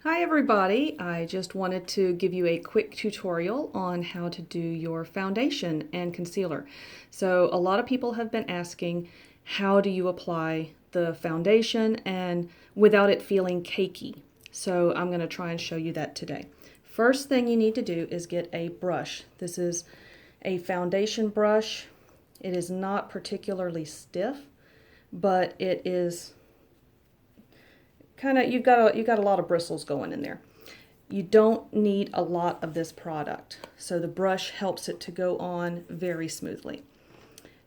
Hi everybody, I just wanted to give you a quick tutorial on how to do your foundation and concealer. So a lot of people have been asking, how do you apply the foundation and without it feeling cakey? So I'm going to try and show you that today. First thing you need to do is get a brush. This is a foundation brush. It is not particularly stiff, but it is you've got a lot of bristles going in there. You don't need a lot of this product, so the brush helps it to go on very smoothly.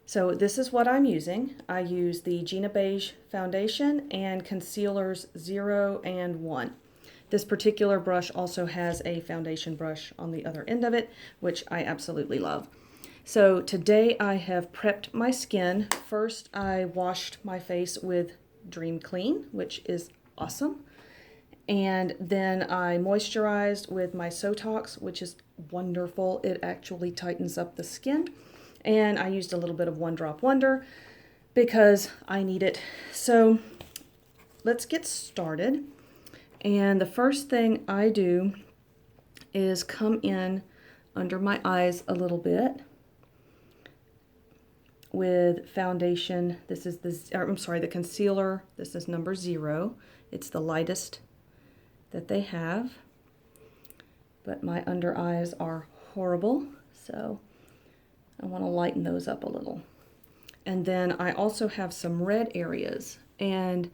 So this is what I'm using. I use the Gena Beige foundation and concealers 0 and 1. This particular brush also has a foundation brush on the other end of it, which I absolutely love. So today I have prepped my skin. First I washed my face with Dream Clean, which is awesome. And then I moisturized with my Sotox, which is wonderful. It actually tightens up the skin. And I used a little bit of One Drop Wonder because I need it. So let's get started. And the first thing I do is come in under my eyes a little bit with foundation. This is the concealer. This is number 0. It's the lightest that they have, but my under eyes are horrible, so I want to lighten those up a little. And then I also have some red areas, and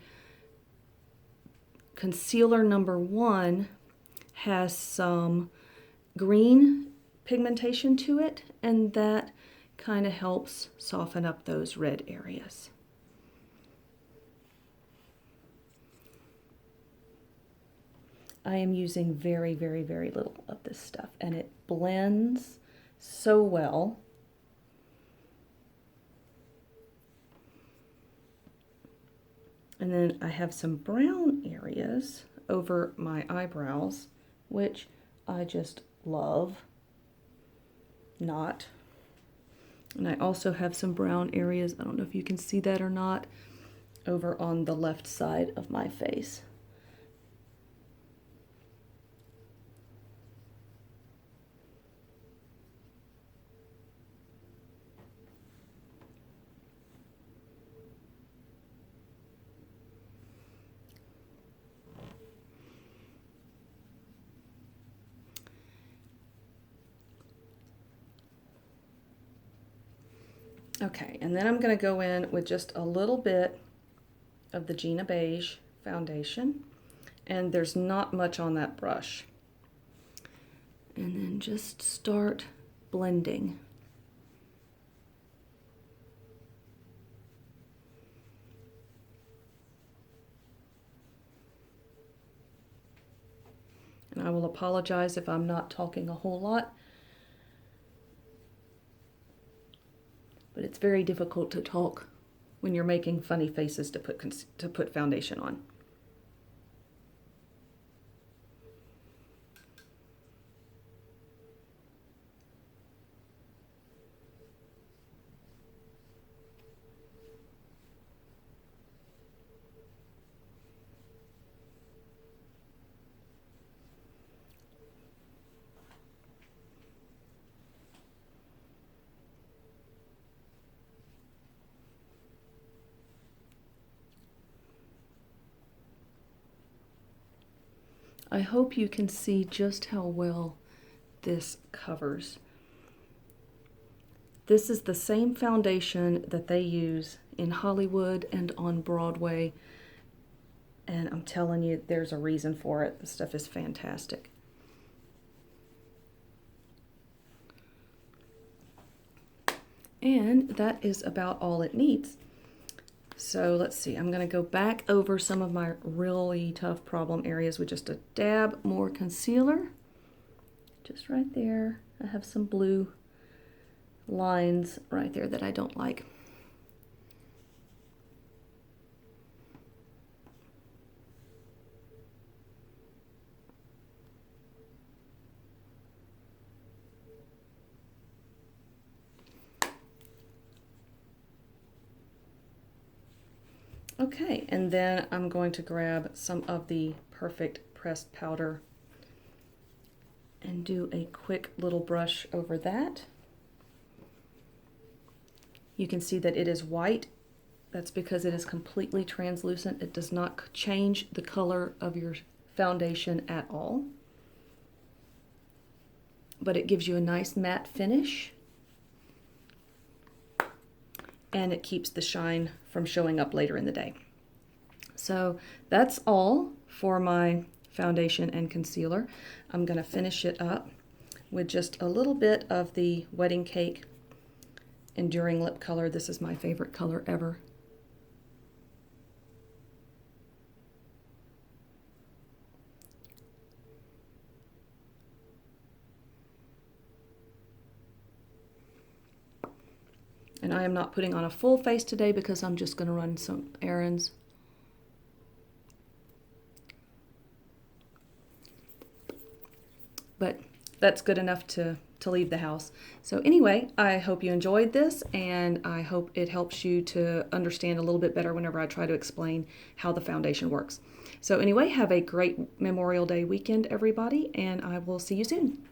concealer number 1 has some green pigmentation to it, and that kind of helps soften up those red areas. I am using very, very, very little of this stuff, and it blends so well. And then I have some brown areas over my eyebrows, which I just love. Not. And I also have some brown areas, I don't know if you can see that or not, over on the left side of my face. Okay, and then I'm going to go in with just a little bit of the Gena Beige foundation, and there's not much on that brush. And then just start blending. And I will apologize if I'm not talking a whole lot, but it's very difficult to talk when you're making funny faces to put foundation on. I hope you can see just how well this covers. This is the same foundation that they use in Hollywood and on Broadway, and I'm telling you, there's a reason for it. This stuff is fantastic. And that is about all it needs. So let's see, I'm going to go back over some of my really tough problem areas with just a dab more concealer. Just right there. I have some blue lines right there that I don't like. Okay, and then I'm going to grab some of the Perfect pressed powder and do a quick little brush over that. You can see that it is white. That's because it is completely translucent. It does not change the color of your foundation at all, but it gives you a nice matte finish, and it keeps the shine from showing up later in the day. So that's all for my foundation and concealer. I'm going to finish it up with just a little bit of the Wedding Cake Enduring Lip Color. This is my favorite color ever. And I am not putting on a full face today because I'm just going to run some errands. But that's good enough to leave the house. So anyway, I hope you enjoyed this, and I hope it helps you to understand a little bit better whenever I try to explain how the foundation works. So anyway, have a great Memorial Day weekend, everybody, and I will see you soon.